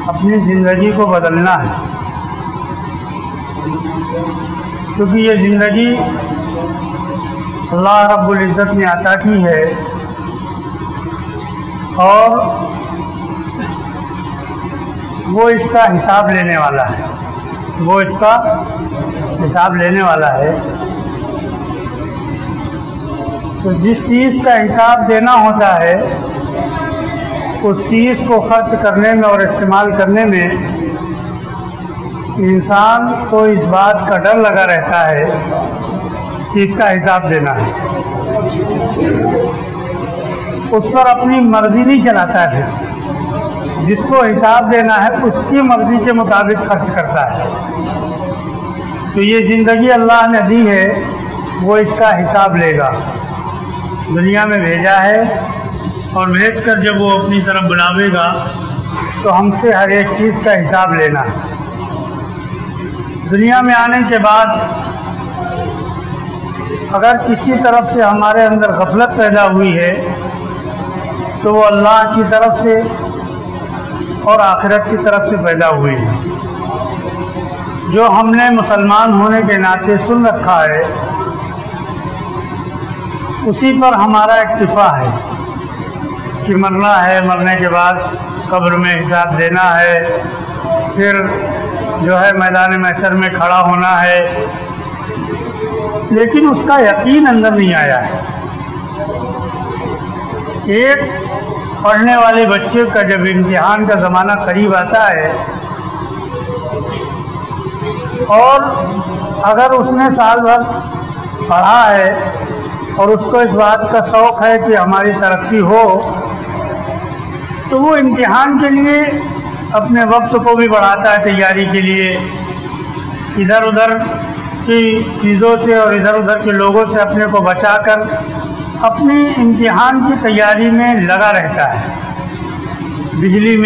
اپنی زندگی کو بدلنا ہے، کیونکہ یہ زندگی اللہ رب العزت نے عطا کی ہے اور وہ اس کا حساب لینے والا ہے، وہ اس کا حساب لینے والا ہے۔ تو جس چیز کا حساب دینا ہوتا ہے اس چیز کو خرچ کرنے میں اور استعمال کرنے میں انسان کو اس بات کا ڈر لگا رہتا ہے کہ اس کا حساب دینا ہے، اس پر اپنی مرضی نہیں چلاتا ہے، جس کو حساب دینا ہے اس کی مرضی کے مطابق خرچ کرتا ہے۔ تو یہ زندگی اللہ نے دی ہے، وہ اس کا حساب لے گا۔ دنیا میں بھیجا ہے اور بھیج کر جب وہ اپنی طرف بلاوے گا تو ہم سے ہر ایک چیز کا حساب لینا ہے۔ دنیا میں آنے کے بعد اگر کسی طرف سے ہمارے اندر غفلت پیدا ہوئی ہے تو وہ اللہ کی طرف سے اور آخرت کی طرف سے پیدا ہوئی ہے۔ جو ہم نے مسلمان ہونے کے ناطے سن رکھا ہے اسی پر ہمارا اکتفا ہے کہ مرنا ہے، مرنے کے بعد قبر میں حساب دینا ہے، پھر جو ہے میدان محشر میں کھڑا ہونا ہے، لیکن اس کا یقین اندر نہیں آیا ہے۔ ایک پڑھنے والے بچے کا جب امتحان کا زمانہ قریب آتا ہے اور اگر اس نے سال بھر پڑھا ہے اور اس کو اس بات کا شوق ہے کہ ہماری ترقی ہو، تو وہ امتحان کے لیے اپنے وقت کو بھی بڑھاتا ہے تیاری کے لیے، ادھر ادھر کی چیزوں سے اور ادھر ادھر کے لوگوں سے اپنے کو بچا کر اپنی امتحان کی تیاری میں لگا رہتا ہے۔ بجلی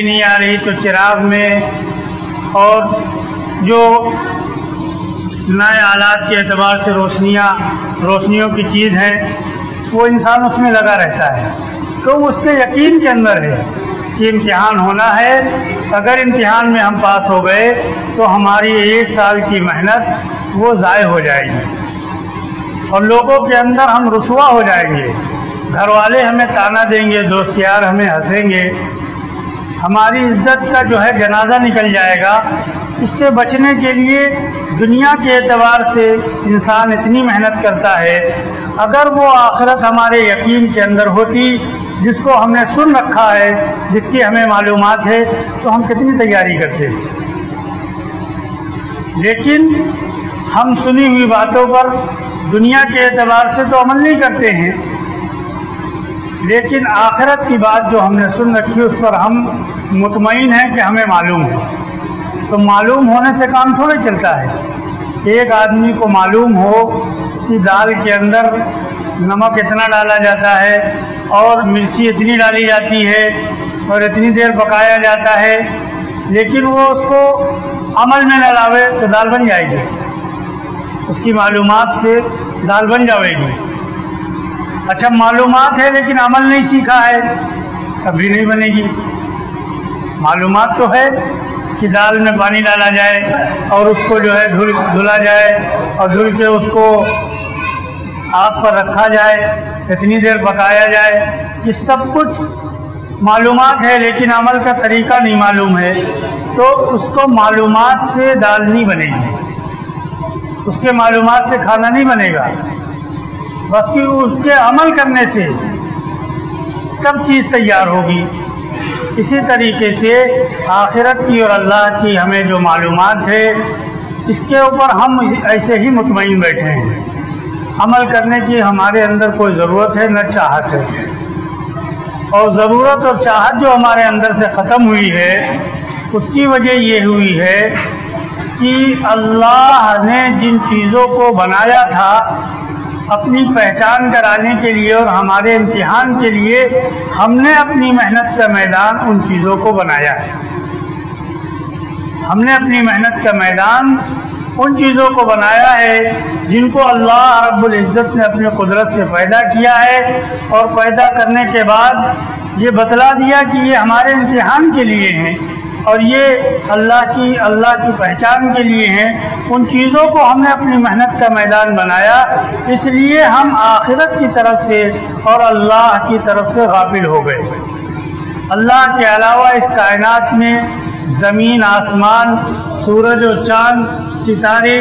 نہیں آ رہی تو چراغ میں، اور جو نئے آلات کے اعتبار سے روشنیوں کی چیز ہے وہ انسان اس میں لگا رہتا ہے۔ تو اس کے یقین کے اندر ہے کہ امتحان ہونا ہے، اگر امتحان میں ہم پاس ہو گئے تو ہماری 1 سال کی محنت وہ ضائع ہو جائے گی اور لوگوں کے اندر ہم رسوا ہو جائیں گے، گھر والے ہمیں طعنہ دیں گے، دوست یار ہمیں ہنسیں گے، ہماری عزت کا جو ہے جنازہ نکل جائے گا۔ اس سے بچنے کے لیے دنیا کے اعتبار سے انسان اتنی محنت کرتا ہے، اگر وہ آخرت ہمارے یقین کے اندر ہوتی جس کو ہم نے سن رکھا ہے، جس کی ہمیں معلومات ہے، تو ہم کتنی تیاری کرتے۔ لیکن ہم سنی ہوئی باتوں پر دنیا کے اعتبار سے تو عمل نہیں کرتے ہیں، لیکن آخرت کی بات جو ہم نے سن رکھی اس پر ہم مطمئن ہیں کہ ہمیں معلوم ہے۔ تو معلوم ہونے سے کام تھوڑے چلتا ہے۔ ایک آدمی کو معلوم ہو کہ دال کے اندر نمک اتنا ڈالا جاتا ہے اور مرچی اتنی ڈالی جاتی ہے اور اتنی دیر پکایا جاتا ہے، لیکن وہ اس کو عمل میں نہ لاوے تو دال بن جائے گی، اس کی معلومات سے دال بن جائے گی۔ اچھا معلومات ہے لیکن عمل نہیں سیکھا ہے، کبھی نہیں بنے گی۔ معلومات تو ہے کہ دال میں پانی ڈالا جائے اور اس کو جو ہے دھلا جائے اور دھل کے اس کو آگ پر رکھا جائے، اتنی دیر پکایا جائے، یہ سب کچھ معلومات ہے، لیکن عمل کا طریقہ نہیں معلوم ہے، تو اس کو معلومات سے دال نہیں بنے گی، اس کے معلومات سے کھانا نہیں بنے گا، بس کہ اس کے عمل کرنے سے کب چیز تیار ہوگی۔ اسی طریقے سے آخرت کی اور اللہ کی ہمیں جو معلومات ہے اس کے اوپر ہم ایسے ہی مطمئن بیٹھے ہیں، عمل کرنے کی ہمارے اندر کوئی ضرورت ہے نہ چاہت ہے، اور ضرورت اور چاہت جو ہمارے اندر سے ختم ہوئی ہے اس کی وجہ یہ ہوئی ہے کہ اللہ نے جن چیزوں کو بنایا تھا اپنی پہچان کرانے کے لیے اور ہمارے امتحان کے لیے، ہم نے اپنی محنت کا میدان ان چیزوں کو بنایا ہے۔ ہم نے اپنی محنت کا میدان ان چیزوں کو بنایا ہے جن کو اللہ رب العزت نے اپنی قدرت سے پیدا کیا ہے، اور پیدا کرنے کے بعد یہ بتلا دیا کہ یہ ہمارے امتحان کے لیے ہیں، اور یہ اللہ کی پہچان کے لیے ہیں، ان چیزوں کو ہم نے اپنی محنت کا میدان بنایا، اس لیے ہم آخرت کی طرف سے اور اللہ کی طرف سے غافل ہو گئے۔ اللہ کے علاوہ اس کائنات میں زمین، آسمان، سورج و چاند، ستارے،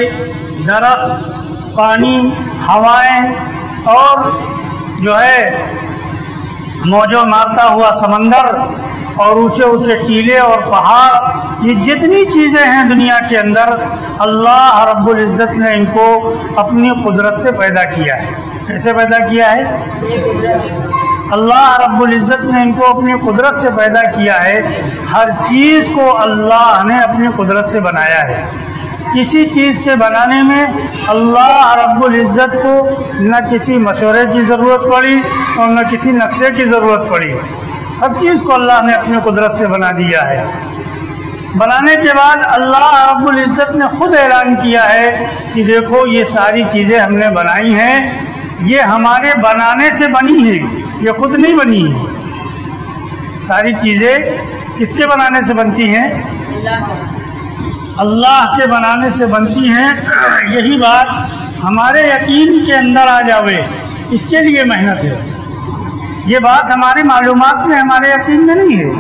درخت، پانی، ہوائیں اور جو ہے موجوں مارتا ہوا سمندر اور اونچے اونچے ٹیلے اور پہاڑ، یہ جتنی چیزیں ہیں دنیا کے اندر، اللہ رب العزت نے ان کو اپنی قدرت سے پیدا کیا ہے۔ کیسے پیدا کیا ہے؟ اللہ رب العزت نے ان کو اپنی قدرت سے پیدا کیا ہے۔ ہر چیز کو اللہ نے اپنی قدرت سے بنایا ہے۔ کسی چیز کے بنانے میں اللہ رب العزت کو نہ کسی مشورے کی ضرورت پڑی اور نہ کسی نقشے کی ضرورت پڑی، ہر چیز کو اللہ نے اپنی قدرت سے بنا دیا ہے۔ بنانے کے بعد اللہ رب العزت نے خود اعلان کیا ہے کہ دیکھو یہ ساری چیزیں ہم نے بنائی ہیں، یہ ہمارے بنانے سے بنی ہیں، یہ خود نہیں بنی ہیں۔ ساری چیزیں کس کے بنانے سے بنتی ہیں؟ اللہ کے بنانے سے بنتی ہیں۔ یہی بات ہمارے یقین کے اندر آ جاوے، اس کے لیے محنت ہے۔ یہ بات ہماری معلومات میں، ہمارے یقین میں نہیں ہے۔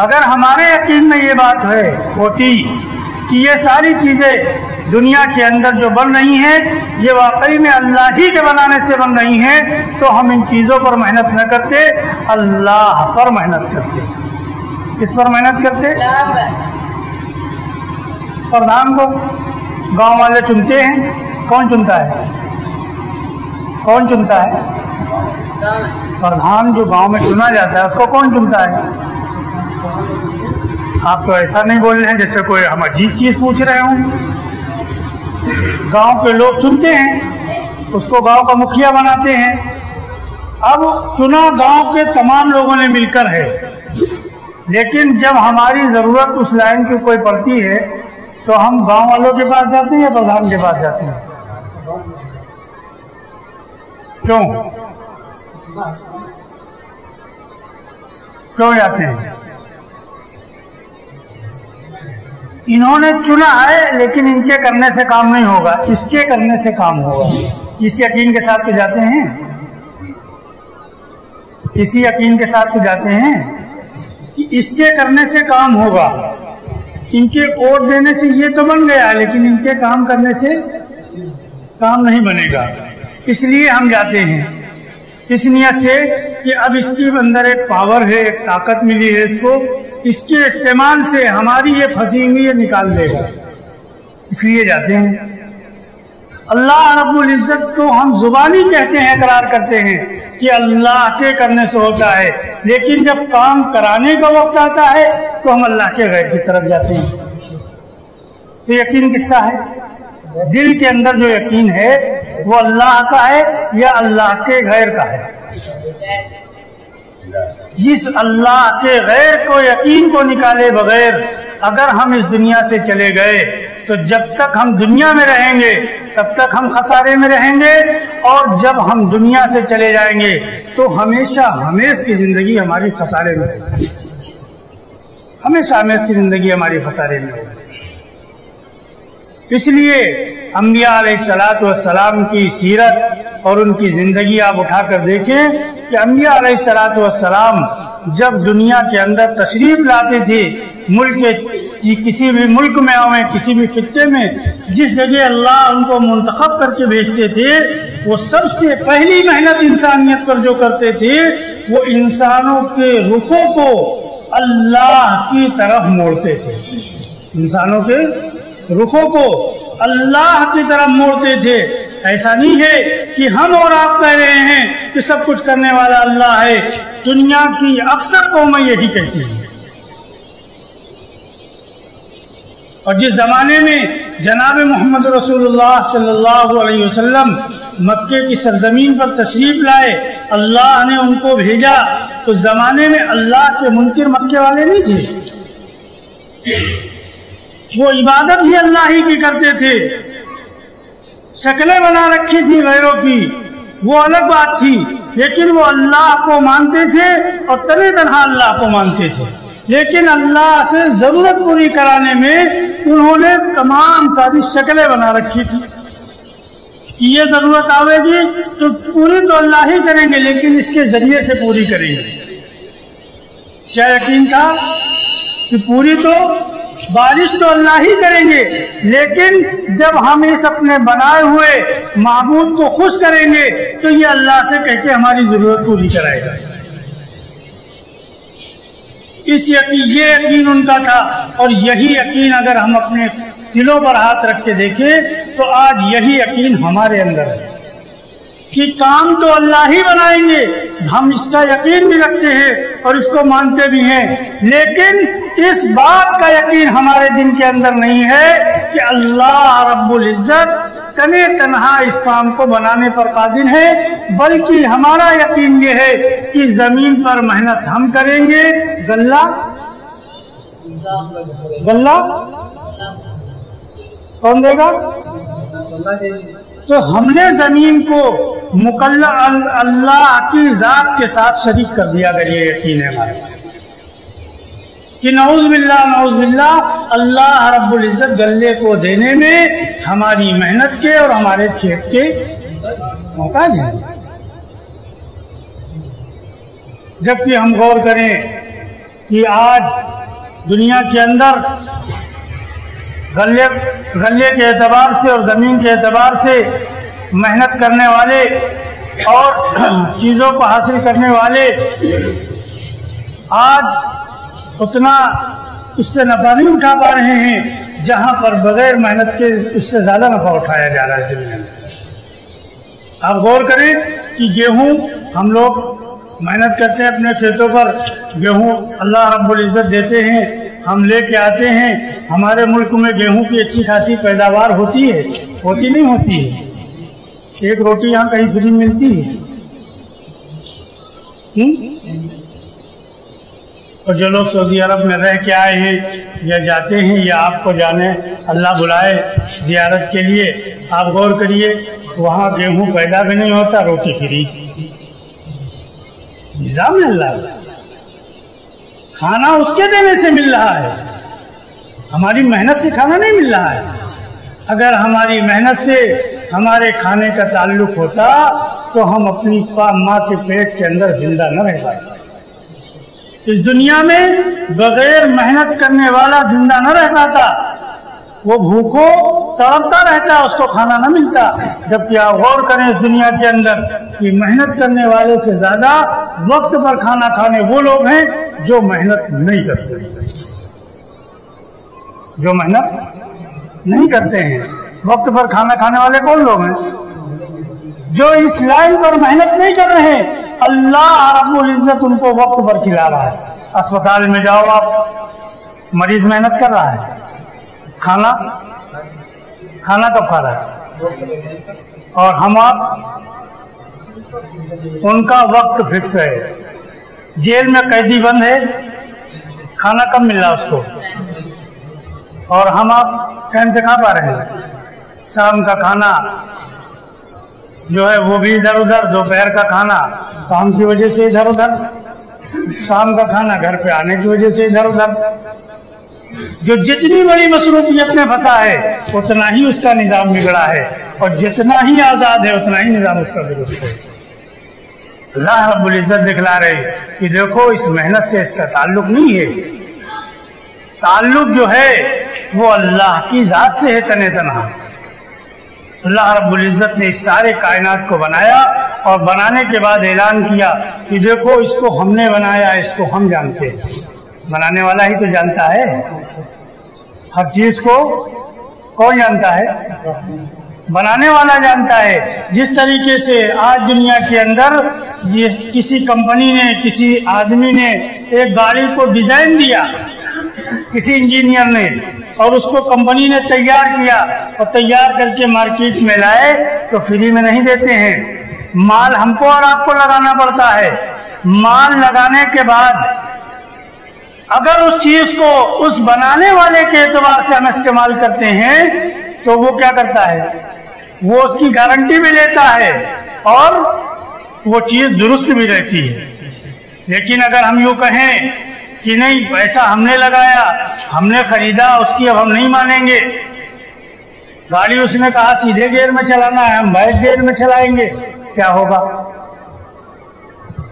اگر ہمارے یقین میں یہ بات ہوتی کہ یہ ساری چیزیں دنیا کے اندر جو بن رہی ہیں یہ واقعی میں اللہ ہی کے بنانے سے بن رہی ہیں، تو ہم ان چیزوں پر محنت نہ کرتے، اللہ پر محنت کرتے۔ کس پر محنت کرتے؟ پردھان کو گاؤں والے چنتے ہیں، کون چنتا ہے؟ کون چنتا ہے؟ پردھان جو گاؤں میں چنا جاتا ہے اس کو کون چنتا ہے؟ آپ تو ایسا نہیں بول رہے ہیں جیسے کوئی ہم عجیب چیز پوچھ رہے ہوں۔ گاؤں کے لوگ چنتے ہیں، اس کو گاؤں کا مکھیا بناتے ہیں۔ اب چنا گاؤں کے تمام لوگوں نے مل کر ہے، لیکن جب ہماری ضرورت اس لائن کی کوئی پڑتی ہے تو ہم گاؤں والوں کے پاس جاتے ہیں یا پردھان کے پاس جاتے ہیں؟ کیوں جاتے ہیں؟ انہوں نے چنا ہے لیکن ان کے کرنے سے کام نہیں ہوگا، اس کے کرنے سے کام ہوگا۔ اس یقین کے ساتھ تو جاتے ہیں، اسی یقین کے ساتھ تو جاتے ہیں کہ اس کے کرنے سے کام ہوگا۔ ان کے ووٹ دینے سے یہ تو بن گیا، لیکن ان کے کام کرنے سے کام نہیں بنے گا، اس لیے ہم جاتے ہیں اس نیت سے کہ اب اس کے اندر ایک پاور ہے، ایک طاقت ملی ہے اس کو، اس کے استعمال سے ہماری یہ پھنسی ہوئی یہ نکال دے گا، اس لیے جاتے ہیں۔ اللہ رب العزت کو ہم زبانی کہتے ہیں، اقرار کرتے ہیں کہ اللہ کے کرنے سے ہوتا ہے، لیکن جب کام کرانے کا وقت آتا ہے تو ہم اللہ کے غیر کی طرف جاتے ہیں۔ تو یقین کس کا ہے؟ دل کے اندر جو یقین ہے وہ اللہ کا ہے یا اللہ کے غیر کا ہے؟ جس اللہ کے غیر کو، یقین کو نکالے بغیر اگر ہم اس دنیا سے چلے گئے تو جب تک ہم دنیا میں رہیں گے تب تک ہم خسارے میں رہیں گے، اور جب ہم دنیا سے چلے جائیں گے تو ہمیشہ ہمیش کی زندگی ہماری خسارے میں رہے گی، ہمیشہ ہمیش کی زندگی ہماری خسارے میں رہے گی۔ اس لیے انبیاء علیہ السلام کی سیرت اور ان کی زندگی آپ اٹھا کر دیکھیں کہ انبیاء علیہ السلام جب دنیا کے اندر تشریف لاتے تھے، ملک کے کسی بھی ملک میں ہوئے، کسی بھی خطے میں، جس جگہ اللہ ان کو منتخب کر کے بھیجتے تھے، وہ سب سے پہلی محنت انسانیت پر جو کرتے تھے وہ انسانوں کے رخوں کو اللہ کی طرف موڑتے تھے، انسانوں کے رخوں کو اللہ کی طرف موڑتے تھے۔ ایسا نہیں ہے کہ ہم اور آپ کہہ رہے ہیں کہ سب کچھ کرنے والا اللہ ہے، دنیا کی اکثر قومیں یہی کہتی ہیں۔ اور جس زمانے میں جناب محمد رسول اللہ صلی اللہ علیہ وسلم مکے کی سرزمین پر تشریف لائے، اللہ نے ان کو بھیجا، اس زمانے میں اللہ کے منکر مکے والے نہیں تھے، وہ عبادت بھی اللہ ہی کی کرتے تھے، شکلیں بنا رکھی تھی غیروں کی، وہ الگ بات تھی، لیکن وہ اللہ کو مانتے تھے اور تنہا اللہ کو مانتے تھے۔ لیکن اللہ سے ضرورت پوری کرانے میں انہوں نے تمام ساری شکلیں بنا رکھی تھی کہ یہ ضرورت آئے گی تو پوری تو اللہ ہی کریں گے، لیکن اس کے ذریعے سے پوری کریں گے۔ کیا یقین تھا کہ پوری تو بارش تو اللہ ہی کریں گے، لیکن جب ہم اس اپنے بنائے ہوئے معبود کو خوش کریں گے تو یہ اللہ سے کہہ کے ہماری ضرورت پوری کرائے گا۔ یہ یقین ان کا تھا، اور یہی یقین اگر ہم اپنے دلوں پر ہاتھ رکھ کے دیکھیں تو آج یہی یقین ہمارے اندر ہے کہ کام تو اللہ ہی بنائیں گے، ہم اس کا یقین بھی رکھتے ہیں اور اس کو مانتے بھی ہیں، لیکن اس بات کا یقین ہمارے دل کے اندر نہیں ہے کہ اللہ رب العزت تنے تنہا اس کام کو بنانے پر قادر ہے، بلکہ ہمارا یقین یہ ہے کہ زمین پر محنت ہم کریں گے، غلہ کون دے گا؟ تو ہم نے زمین کو اللہ کی ذات کے ساتھ شریک کر دیا، اگر یہ یقین ہے ہمارے کہ نعوذ باللہ اللہ رب العزت غلے کو دینے میں ہماری محنت کے اور ہمارے کھیت کے محتاج ہیں۔ جبکہ ہم غور کریں کہ آج دنیا کے اندر غلے کے اعتبار سے اور زمین کے اعتبار سے محنت کرنے والے اور چیزوں کو حاصل کرنے والے آج اتنا اس سے نفع نہیں اٹھا پا رہے ہیں جہاں پر بغیر محنت کے اس سے زیادہ نفع اٹھایا جا رہا ہے دنیا میں۔ آپ غور کریں کہ گیہوں ہم لوگ محنت کرتے ہیں اپنے کھیتوں پر، گیہوں اللہ رب العزت دیتے ہیں، ہم لے کے آتے ہیں، ہمارے ملک میں گیہوں کی اچھی خاصی پیداوار ہوتی ہے، ہوتی نہیں ہوتی ہے؟ ایک روٹی یہاں کہیں فری ملتی ہے؟ اور جو لوگ سعودی عرب میں رہ کے آئے ہیں یا جاتے ہیں یا آپ کو جانے اللہ بلائے زیارت کے لیے، آپ غور کریے وہاں گیہوں پیدا بھی نہیں ہوتا، روٹی فری، نظام ہے اللہ کا، کھانا اس کے دینے سے مل رہا ہے، ہماری محنت سے کھانا نہیں مل رہا ہے۔ اگر ہماری محنت سے ہمارے کھانے کا تعلق ہوتا تو ہم اپنی ماں کے پیٹ کے اندر زندہ نہ رہ پاتے۔ اس دنیا میں بغیر محنت کرنے والا زندہ نہ رہ پاتا، وہ بھوکو تڑپتا رہتا، اس کو کھانا نہ ملتا۔ جبکہ آپ غور کریں اس دنیا کے اندر کہ محنت کرنے والے سے زیادہ وقت پر کھانا کھانے وہ لوگ ہیں جو محنت نہیں کرتے، جو محنت نہیں کرتے ہیں۔ وقت پر کھانا کھانے والے کون لوگ ہیں؟ جو اس لائن پر محنت نہیں کر رہے ہیں، اللہ رب العزت ان کو وقت پر کھلا رہا ہے۔ اسپتال میں جاؤ، آپ مریض محنت کر رہا ہے، کھانا کب کھا رہا ہے؟ اور ہم آپ ان کا وقت فکس ہے۔ جیل میں قیدی بند ہے، کھانا کب مل رہا اس کو؟ اور ہم آپ ٹائم سے کھا پا رہے ہیں؟ شام کا کھانا جو ہے وہ بھی ادھر ادھر، دوپہر کا کھانا کام کی وجہ سے ادھر ادھر، شام کا کھانا گھر پہ آنے کی وجہ سے ادھر ادھر۔ جو جتنی بڑی مصروفیت میں پھنسا ہے اتنا ہی اس کا نظام بگڑا ہے، اور جتنا ہی آزاد ہے اتنا ہی نظام اس کا درست ہے۔ اللہ رب العزت دکھلا رہے کہ دیکھو اس محنت سے اس کا تعلق نہیں ہے، تعلق جو ہے وہ اللہ کی ذات سے ہے تنے تنہا۔ اللہ رب العزت نے اس سارے کائنات کو بنایا اور بنانے کے بعد اعلان کیا کہ دیکھو اس کو ہم نے بنایا، اس کو ہم جانتے ہیں۔ بنانے والا ہی تو جانتا ہے، ہر چیز کو کون جانتا ہے؟ بنانے والا جانتا ہے۔ جس طریقے سے آج دنیا کے اندر کسی کمپنی نے، کسی آدمی نے ایک گاڑی کو ڈیزائن دیا، کسی انجینئر نے، اور اس کو کمپنی نے تیار کیا اور تیار کر کے مارکیٹ میں لائے تو فری میں نہیں دیتے ہیں، مال ہم کو اور آپ کو لگانا پڑتا ہے۔ مال لگانے کے بعد اگر اس چیز کو اس بنانے والے کے اعتبار سے ہم استعمال کرتے ہیں تو وہ کیا کرتا ہے؟ وہ اس کی گارنٹی بھی لیتا ہے اور وہ چیز درست بھی رہتی ہے۔ لیکن اگر ہم یوں کہیں کہ نہیں پیسہ ہم نے لگایا، ہم نے خریدا، اس کی اب ہم نہیں مانیں گے۔ گاڑی اس نے کہا سیدھے گیئر میں چلانا ہے، ہم بیک گیئر میں چلائیں گے، کیا ہوگا؟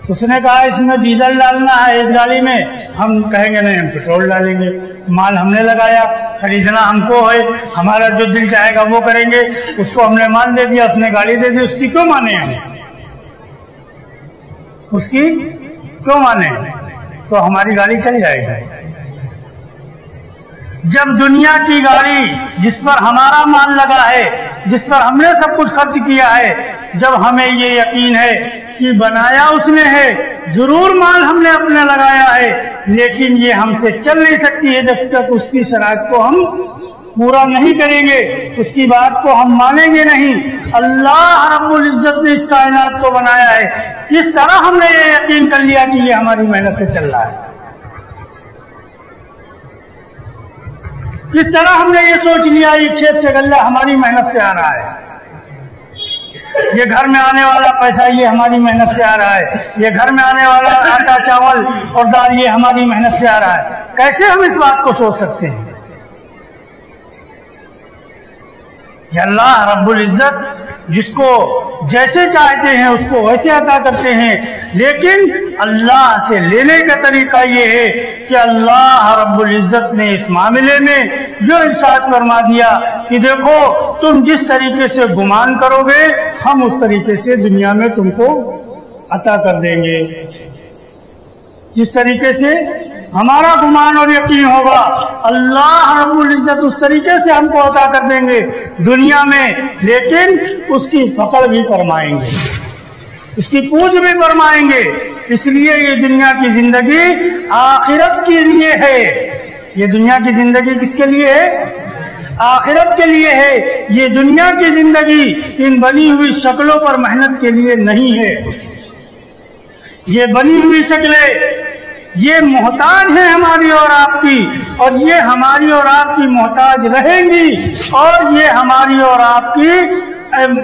اس نے کہا اس میں ڈیزل ڈالنا ہے اس گاڑی میں، ہم کہیں گے نہیں ہم پیٹرول ڈالیں گے، مال ہم نے لگایا، خریدنا ہم کو ہے، ہمارا جو دل چاہے گا وہ کریں گے، اس کو ہم نے مال دے دیا، اس نے گاڑی دے دی، اس کی کیوں مانے ہم؟ اس کی کیوں مانے؟ تو ہماری گاڑی چل جائے گی۔ جب دنیا کی گاڑی جس پر ہمارا مال لگا ہے، جس پر ہم نے سب کچھ خرچ کیا ہے، جب ہمیں یہ یقین ہے کہ بنایا اس نے ہے، ضرور مال ہم نے اپنا لگایا ہے، لیکن یہ ہم سے چل نہیں سکتی ہے جب تک اس کی شرائط کو ہم پورا نہیں کریں گے، اس کی بات کو ہم مانیں گے نہیں۔ اللہ رب العزت نے اس کائنات کو بنایا ہے، کس طرح ہم نے یہ یقین کر لیا کہ یہ ہماری محنت سے چل رہا ہے؟ کس طرح ہم نے یہ سوچ لیا یہ کھیت سے غلہ ہماری محنت سے آ رہا ہے، یہ گھر میں آنے والا پیسہ یہ ہماری محنت سے آ رہا ہے، یہ گھر میں آنے والا آٹا چاول اور دال یہ ہماری محنت سے آ رہا ہے؟ کیسے ہم اس بات کو سوچ سکتے ہیں؟ کہ اللہ رب العزت جس کو جیسے چاہتے ہیں اس کو ویسے عطا کرتے ہیں، لیکن اللہ سے لینے کا طریقہ یہ ہے کہ اللہ رب العزت نے اس معاملے میں جو ارشاد فرما دیا کہ دیکھو تم جس طریقے سے گمان کرو گے ہم اس طریقے سے دنیا میں تم کو عطا کر دیں گے، جس طریقے سے ہمارا گمان اور یقین ہوگا اللہ رب العزت اس طریقے سے ہم کو عطا کر دیں گے دنیا میں، لیکن اس کی پکڑ بھی فرمائیں گے، اس کی پوچھ بھی فرمائیں گے۔ اس لیے یہ دنیا کی زندگی آخرت کے لیے ہے، یہ دنیا کی زندگی کس کے لیے ہے؟ آخرت کے لیے ہے۔ یہ دنیا کی زندگی ان بنی ہوئی شکلوں پر محنت کے لیے نہیں ہے، یہ بنی ہوئی شکلیں یہ محتاج ہیں ہماری اور آپ کی، اور یہ ہماری اور آپ کی محتاج رہیں گی، اور یہ ہماری اور آپ کی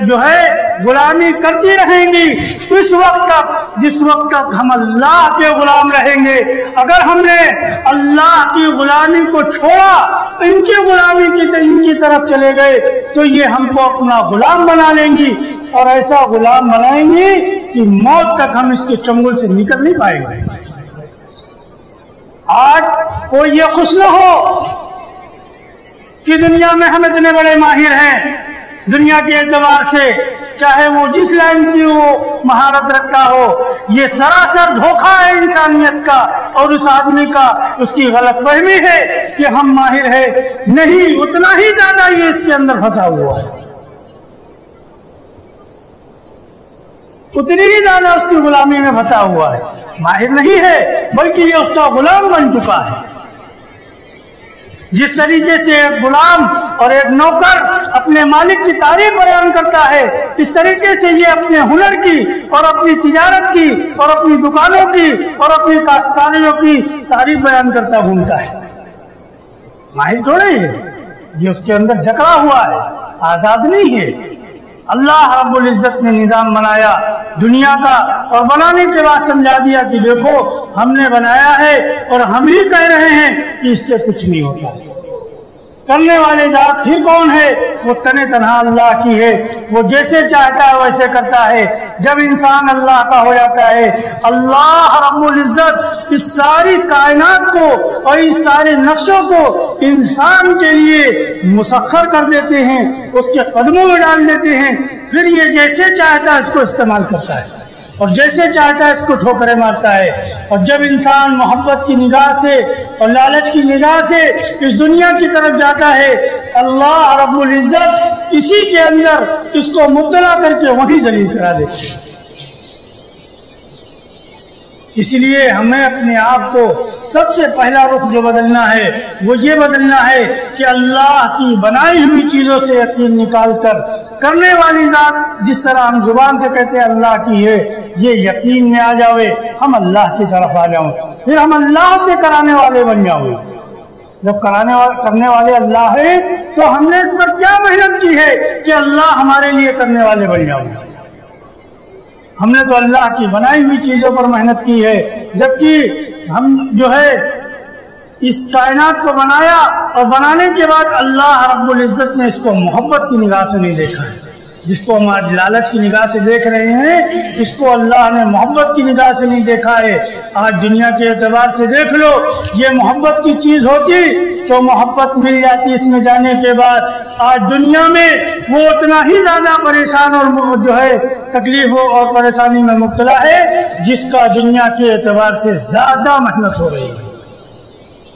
جو ہے غلامی کرتی رہیں گی اس وقت تک جس وقت تک ہم اللہ کے غلام رہیں گے۔ اگر ہم نے اللہ کی غلامی کو چھوڑا، ان کی غلامی کی طرف چلے گئے تو یہ ہم کو اپنا غلام بنا لیں گی، اور ایسا غلام بنائیں گی کہ موت تک ہم اس کے چنگل سے نکل نہیں پائیں گے۔ آج کوئی یہ خوش نہ ہو کہ دنیا میں ہم اتنے بڑے ماہر ہیں، دنیا کے اعتبار سے چاہے وہ جس لائن کی وہ مہارت رکھتا ہو، یہ سراسر دھوکہ ہے انسانیت کا اور اس آدمی کا، اس کی غلط فہمی ہے کہ ہم ماہر ہیں، نہیں اتنا ہی زیادہ یہ اس کے اندر پھنسا ہوا ہے، اتنی ہی زیادہ اس کی غلامی میں پھنسا ہوا ہے، ماہر نہیں ہے بلکہ یہ اس کا غلام بن چکا ہے۔ جس طریقے سے ایک غلام اور ایک نوکر اپنے مالک کی تعریف بیان کرتا ہے، اس طریقے سے یہ اپنے ہنر کی اور اپنی تجارت کی اور اپنی دکانوں کی اور اپنی کاشتکاریوں کی تعریف بیان کرتا گھومتا ہے۔ ماہر تھوڑے ہے، یہ اس کے اندر جکڑا ہوا ہے، آزاد نہیں ہے۔ اللہ رب العزت نے نظام بنایا دنیا کا، اور بنانے کے بعد سمجھا دیا کہ دیکھو ہم نے بنایا ہے اور ہم ہی کہہ رہے ہیں کہ اس سے کچھ نہیں ہوتا۔ کرنے والے ذات پھر کون ہے؟ وہ تنے تنہا اللہ کی ہے، وہ جیسے چاہتا ہے ویسے کرتا ہے۔ جب انسان اللہ کا ہو جاتا ہے، اللہ رب العزت اس ساری کائنات کو اور اس سارے نقشوں کو انسان کے لیے مسخر کر دیتے ہیں، اس کے قدموں میں ڈال دیتے ہیں، پھر یہ جیسے چاہتا ہے اس کو استعمال کرتا ہے اور جیسے چاہتا ہے اس کو ٹھوکریں مارتا ہے۔ اور جب انسان محبت کی نگاہ سے اور لالچ کی نگاہ سے اس دنیا کی طرف جاتا ہے، اللہ رب العزت اسی کے اندر اس کو مبتلا کر کے وہیں ذلیل کرا دیتے ہیں۔ اس لیے ہمیں اپنے آپ کو سب سے پہلا رخ جو بدلنا ہے وہ یہ بدلنا ہے کہ اللہ کی بنائی ہوئی چیزوں سے یقین نکال کر کرنے والی ذات جس طرح ہم زبان سے کہتے ہیں اللہ کی ہے، یہ یقین میں آ جاوے، ہم اللہ کی طرف آ جاؤں، پھر ہم اللہ سے کرانے والے بن جاؤں۔ جب کرنے والے اللہ ہیں تو ہم نے اس پر کیا محنت کی ہے کہ اللہ ہمارے لیے کرنے والے بن جاؤں۔ ہم نے تو اللہ کی بنائی ہوئی چیزوں پر محنت کی ہے، جبکہ ہم جو ہے اس کائنات کو بنایا اور بنانے کے بعد اللہ رب العزت نے اس کو محبت کی نگاہ سے نہیں دیکھا ہے. جس کو ہم آج لالچ کی نگاہ سے دیکھ رہے ہیں اس کو اللہ نے محبت کی نگاہ سے نہیں دیکھا ہے. آج دنیا کے اعتبار سے دیکھ لو, یہ محبت کی چیز ہوتی تو محبت مل جاتی اس میں جانے کے بعد. آج دنیا میں وہ اتنا ہی زیادہ پریشان اور جو ہے تکلیف اور پریشانی میں مبتلا ہے جس کا دنیا کے اعتبار سے زیادہ محنت ہو رہی ہے,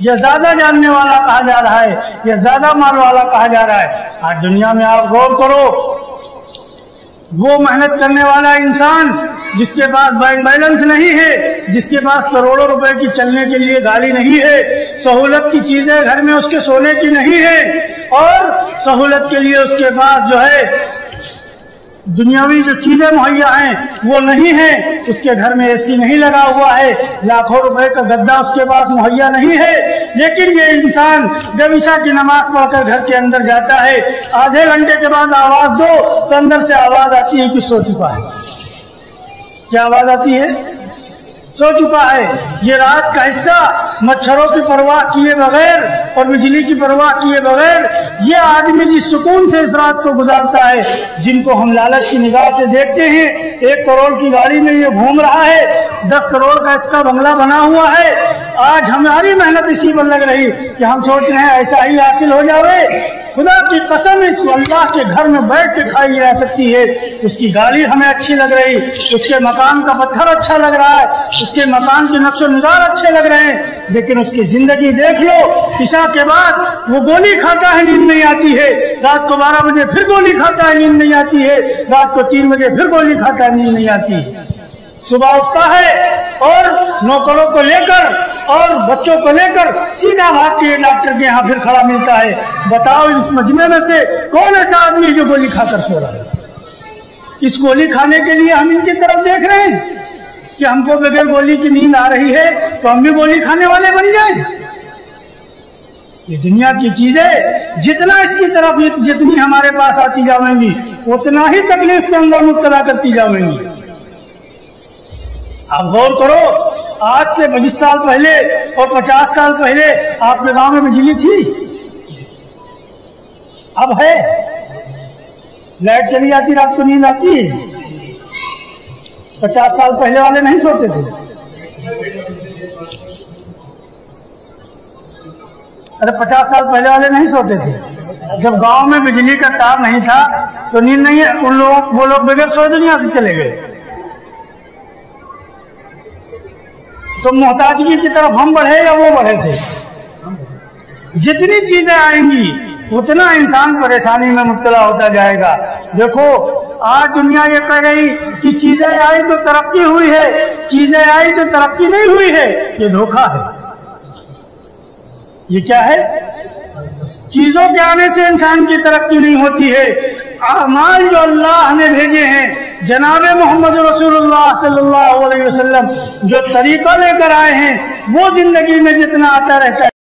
یہ زیادہ جاننے والا کہا جا رہا ہے, یہ زیادہ مال والا کہا جا رہا ہے. آج دنیا میں آپ غور کرو, وہ محنت کرنے والا انسان جس کے پاس بینک بیلنس نہیں ہے, جس کے پاس کروڑوں روپے کی چلنے کے لیے گاڑی نہیں ہے, سہولت کی چیزیں گھر میں اس کے سونے کی نہیں ہے, اور سہولت کے لیے اس کے پاس جو ہے دنیاوی جو چیزیں مہیا ہیں وہ نہیں ہیں, اس کے گھر میں اے سی نہیں لگا ہوا ہے, لاکھوں روپے کا گدا اس کے پاس مہیا نہیں ہے, لیکن یہ انسان جب عشاء کی نماز پڑھ کر گھر کے اندر جاتا ہے آدھے گھنٹے کے بعد آواز دو تو اندر سے آواز آتی ہے کہ سو چکا ہے. کیا آواز آتی ہے؟ سو چکا ہے. یہ رات کا حصہ مچھروں کی پرواہ کیے بغیر اور بجلی کی پرواہ کیے بغیر یہ آدمی جس سکون سے اس رات کو گزارتا ہے, جن کو ہم لالچ کی نگاہ سے دیکھتے ہیں 1 کروڑ کی گاڑی میں یہ گھوم رہا ہے, 10 کروڑ کا اس کا بنگلہ بنا ہوا ہے. آج ہماری محنت اسی پر لگ رہی کہ ہم سوچ رہے ہیں ایسا ہی حاصل ہو جاوے. خدا کی قسم اس اللہ کے گھر میں بیٹھ کے کھائی جا سکتی ہے. اس کی گاڑی ہمیں اچھی لگ رہی, اس کے مکان کا پتھر اچھا لگ رہا ہے, اس کے مکان کے نقش و نگار اچھے لگ رہے ہیں, لیکن اس کی زندگی دیکھ لو. عشاء کے بعد وہ گولی کھاتا ہے, نیند نہیں آتی ہے, رات کو 12 بجے پھر گولی کھاتا ہے, نیند نہیں آتی ہے, رات کو 3 بجے پھر گولی کھاتا ہے, نیند نہیں آتی. صبح اٹھتا ہے اور نوکروں کو لے کر اور بچوں کو لے کر سیدھا بھاگ کے ڈاکٹر کے یہاں پھر کھڑا ملتا ہے. بتاؤ اس مجمع میں سے کون ایسا آدمی جو گولی کھا کر سو رہا ہے؟ اس گولی کھانے کے لیے ہم ان کی طرف دیکھ رہے ہیں کہ ہم کو بغیر گولی کی نیند آ رہی ہے تو ہم بھی گولی کھانے والے بن جائیں. یہ دنیا کی چیزیں جتنا اس کی طرف جتنی ہمارے پاس آتی جائیں گی اتنا ہی تکلیف کے اندر مبتلا کرتی جائیں گی. آپ غور کرو, آج سے 25 سال پہلے اور 50 سال پہلے آپ کے گاؤں میں بجلی تھی؟ اب ہے. لائٹ چلی جاتی رات کو نیند آتی ہے. 50 سال پہلے والے نہیں سوتے تھے. ارے 50 سال پہلے والے نہیں سوتے تھے. جب گاؤں میں بجلی کا تار نہیں تھا تو نیند نہیں ہے, وہ لوگ بغیر سوئے دنیا سے چلے گئے. تو محتاجگی کی طرف ہم بڑھے یا وہ بڑھے تھے؟ جتنی چیزیں آئیں گی اتنا انسان پریشانی میں مبتلا ہوتا جائے گا. دیکھو آج دنیا یہ کہہ رہی کہ چیزیں آئی تو ترقی ہوئی ہے, چیزیں آئی تو ترقی نہیں ہوئی ہے. یہ دھوکہ ہے. یہ کیا ہے؟ چیزوں کے آنے سے انسان کی ترقی نہیں ہوتی ہے. اعمال جو اللہ نے بھیجے ہیں, جناب محمد رسول اللہ صلی اللہ علیہ وسلم جو طریقہ لے کر آئے ہیں, وہ زندگی میں جتنا آتا رہتا ہے